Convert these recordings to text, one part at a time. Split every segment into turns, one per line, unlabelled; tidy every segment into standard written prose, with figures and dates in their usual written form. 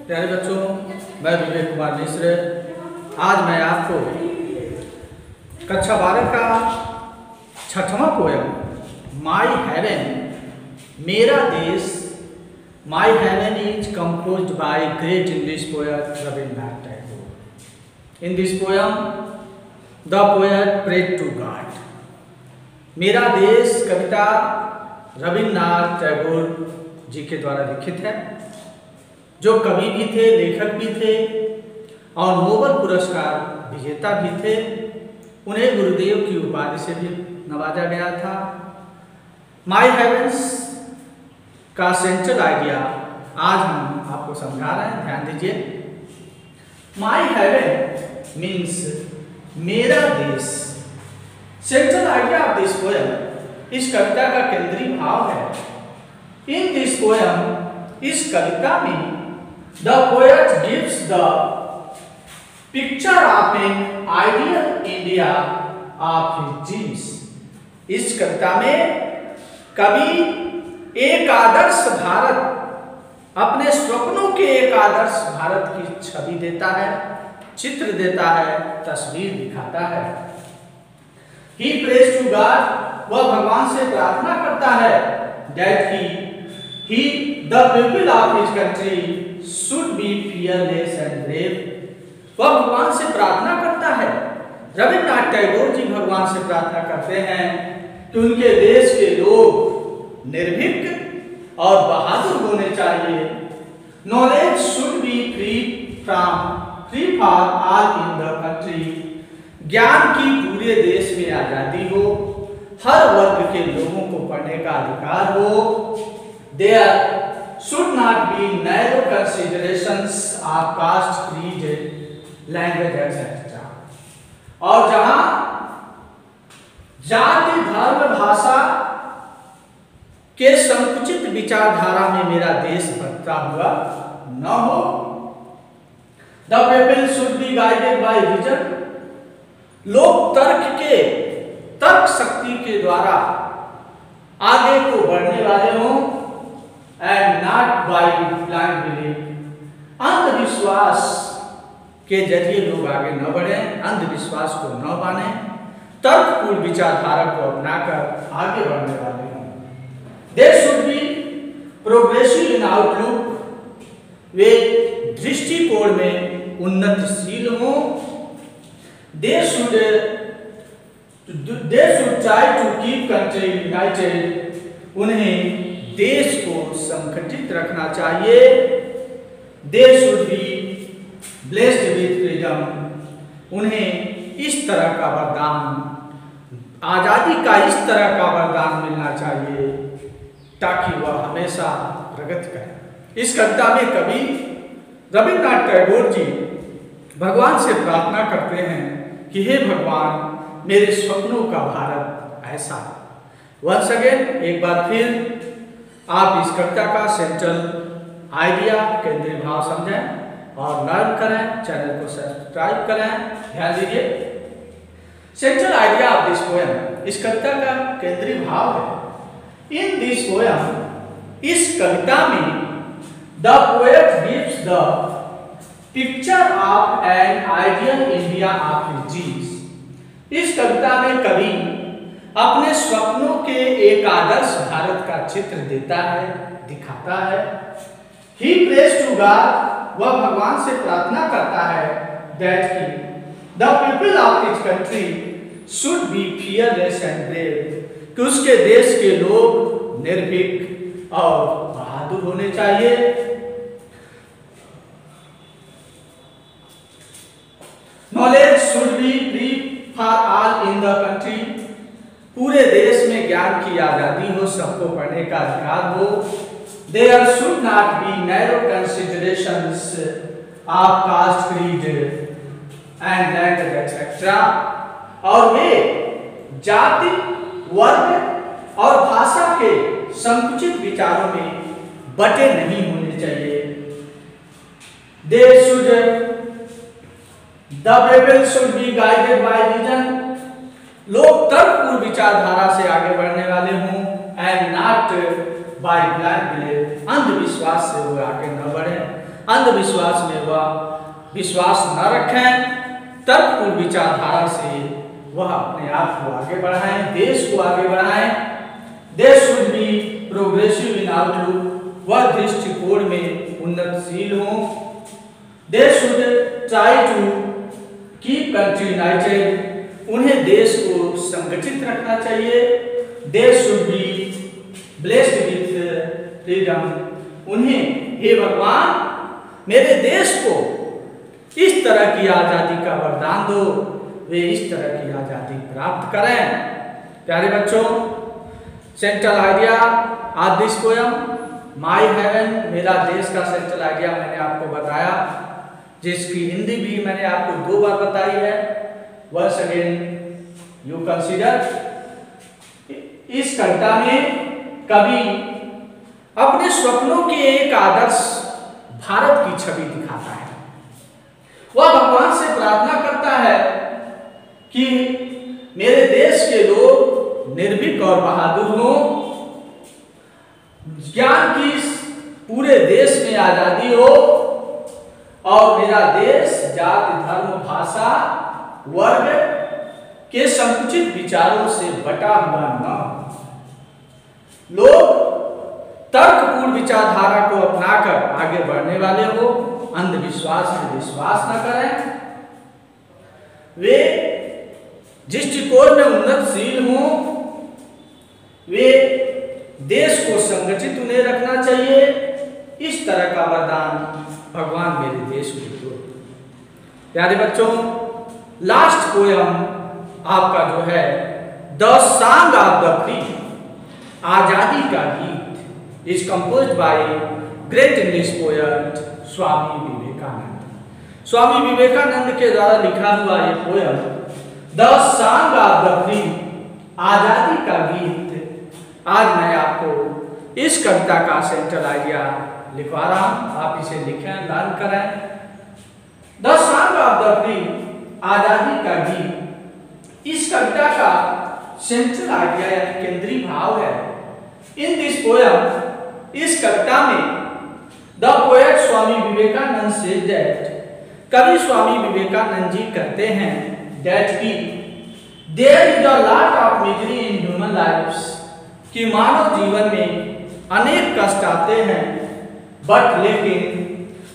प्यारे बच्चों, मैं विवेक कुमार मिश्र। आज मैं आपको कक्षा 12 का 6वां पोयम माई हेवन, मेरा देश, my heaven is composed by great English poet Rabindranath Tagore. In this poem, the poet prayed to God. मेरा देश कविता रविन्द्रनाथ टैगोर जी के द्वारा लिखित है, जो कवि भी थे, लेखक भी थे और नोबेल पुरस्कार विजेता भी थे। उन्हें गुरुदेव की उपाधि से भी नवाजा गया था। माई हेवन्स का सेंट्रल आइडिया आज हम आपको समझा रहे हैं, ध्यान दीजिए। माई हेवन मीन्स मेरा देश। Central idea of this poem, इस कविता का केंद्रीय भाव है। इन दिस पोयम, इस कविता में the poet gives the picture of an ideal India of his dreams. इस कविता में कवि एक आदर्श भारत, अपने स्वप्नों के एक आदर्श भारत की छवि देता है, चित्र देता है, तस्वीर दिखाता है। He prays to God, वह भगवान से प्रार्थना करता है that the people of his country should be fearless and brave. वह भगवान से प्रार्थना करता है। रविन्द्रनाथ टैगोर जी भगवान से प्रार्थना करते हैं कि उनके देश के लोग निर्भीक और बहादुर होने चाहिए। Knowledge should be free for all in the country. ज्ञान की पूरे देश में आजादी हो, हर वर्ग के लोगों को पढ़ने का अधिकार हो। There should not be narrow considerations of caste, creed, language, etc. और जहां जाति, धर्म, भाषा के संकुचित विचारधारा में मेरा देश बंटता हुआ न हो। The people should be guided by reason. लोग तर्क शक्ति के द्वारा आगे को बढ़ने वाले हों, and not by blind belief. अंधविश्वास के जरिए लोग आगे न बढ़े, अंधविश्वास को न माने, तर्कपूर्ण विचारधारा को अपनाकर आगे बढ़ने वाले हों। They should be progressive in outlook. वे दृष्टिकोण में उन्नतिशील हों। They should try to keep country united. उन्हें देश को संगठित रखना चाहिए। They should be blessed with freedom. उन्हें इस तरह का वरदान, आजादी का इस तरह का वरदान मिलना चाहिए ताकि वह हमेशा प्रगति करें। इस कविता में कवि रविन्द्रनाथ टैगोर जी भगवान से प्रार्थना करते हैं कि हे भगवान, मेरे स्वप्नों का भारत ऐसा। वंस अगेन, एक बार फिर आप इस कविता का सेंट्रल आइडिया, केंद्रीय भाव समझें और लर्न करें। चैनल को सब्सक्राइब करें। ध्यान दीजिए, central idea of this poem, इस कविता का केंद्रीय भाव है। इन दिस पोयम, इस कविता में the poet gives the picture of an ideal India of his dreams. इस कविता में कवि अपने स्वप्नों के एक आदर्श भारत का चित्र देता है, दिखाता है। He prays to God, वह भगवान से प्रार्थना करता है that the people of his country should be fearless and brave, कि उसके देश के लोग निर्भीक और बहादुर होने चाहिए। Knowledge should be free for all in the country. पूरे देश में ज्ञान की आजादी हो, सबको पढ़ने का अधिकार हो। There should not be narrow considerations of caste, creed and language, etc. और वे जाति, वर्ग और भाषा के संकुचित विचारों में बटे नहीं होने चाहिए। The people should be guided by reason. लोग तर्कपूर्ण विचारधारा से आगे बढ़ने वाले हों, and not by blind belief. अंधविश्वास से वो आगे न बढ़े। अंधविश्वास में वह विश्वास न रखें, तर्कपूर्ण विचारधारा से वह अपने आप को आगे बढ़ाएं, देश को आगे बढ़ाएं। Desh should be progressive in outlook, वह दृष्टिकोण में उन्नतशील हो। Desh should try to keep country united, उन्हें देश को संगठित रखना चाहिए। Desh should be blessed with freedom, उन्हें हे भगवान मेरे देश को इस तरह की आज़ादी का वरदान दो, वे इस तरह की आज़ादी प्राप्त करें। प्यारे बच्चों, central idea of this poem my heaven, मेरा देश का सेंट्रल आइडिया मैंने आपको बताया, जिसकी हिंदी भी मैंने आपको 2 बार बताई है। Once again you consider. इस कविता में कवि अपने स्वप्नों के एक आदर्श भारत की छवि दिखाता है। वह भगवान से प्रार्थना करता है कि मेरे देश के लोग निर्भीक और बहादुर हों, ज्ञान की पूरे देश में आजादी हो और मेरा देश जाति, धर्म, भाषा, वर्ग के संकुचित विचारों से बटा हुआ न हो। लोग तर्कपूर्ण विचारधारा को अपनाकर आगे बढ़ने वाले हो, अंधविश्वास में विश्वास न करें, वे दृष्टिकोण में उन्नतशील हों, वे देश को संगठित उन्हें रखना चाहिए। इस तरह का वरदान भगवान मेरे देश को दो। प्यारे बच्चों, लास्ट पोयम आपका जो है the song of the free, आजादी का गीत, is composed by great English poet Swami Vivekananda. Swami Vivekananda के द्वारा लिखा हुआ ये poem the song of the free, आजादी का गीत, आज मैं आपको इस कविता का सेंट्रल आइडिया लिखवा रहा हूं। आप इसे लिखें, लर्न करें। The song of the free, आजादी का गीत, इस कविता का सेंट्रल आइडिया यानी केंद्रीय भाव है। इन दिस पोयम, इस कविता में the poet Swami Vivekananda say that, कवि स्वामी विवेकानंद जी कहते हैं दैट की there is a lot of misery in human lifes, कि मानव जीवन में अनेक कष्ट आते हैं, बट लेकिन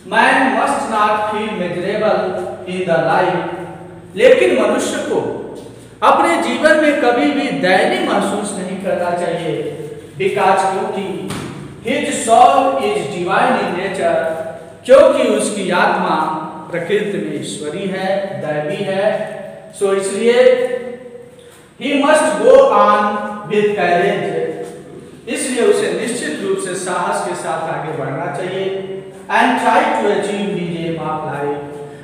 man must not feel miserable in the life, लेकिन मनुष्य को अपने जीवन में कभी भी दयनीय महसूस नहीं करना चाहिए। बिकॉज क्योंकि his soul is divine in nature, क्योंकि उसकी आत्मा प्रकृति में ईश्वरी है, दैवी है। सो इसलिए ही must go on with courage, इसलिए उसे निश्चित रूप से साहस के साथ आगे बढ़ना चाहिए। And try to achieve his aim of life,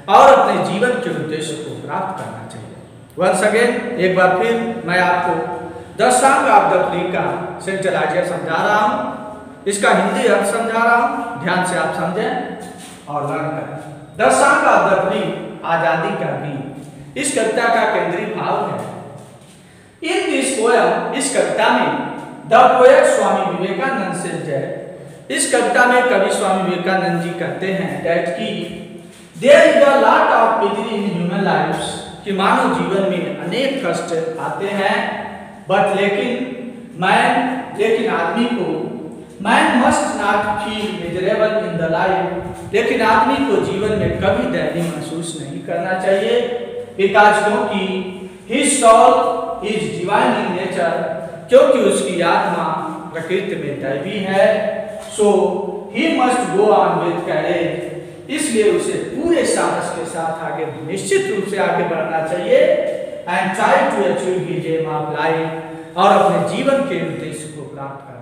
और अपने जीवन के उद्देश्य को प्राप्त करना चाहिए। वंस अगेन, एक बार फिर मैं आपको the song of the free का सेंट्रल आइडिया समझा रहा हूं, इसका हिंदी अर्थ समझा रहा हूं, ध्यान से आप समझें और लर्न करें। The song of the free, आजादी का गीत, इस कविता का केंद्रीय भाव है। इन दिस पोयम, इस कविता में the poet Swami Vivekananda say that, इस कविता में कवि स्वामी विवेकानंद जी कहते हैं दैट की there is a lot of misery in human lifes, कि मानव जीवन में अनेक कष्ट आते हैं, बट लेकिन आदमी को man must not feel miserable in the life, लेकिन आदमी को जीवन में कभी दयनीय महसूस नहीं करना चाहिए। बिकॉज क्योंकि his soul is divine in nature, क्योंकि उसकी आत्मा प्रकृति में दैवी है। So he must go on with courage, इसलिए उसे पूरे साहस के साथ आगे निश्चित रूप से आगे बढ़ना चाहिए। And try to achieve his aim of life, और अपने जीवन के उद्देश्य को प्राप्त करना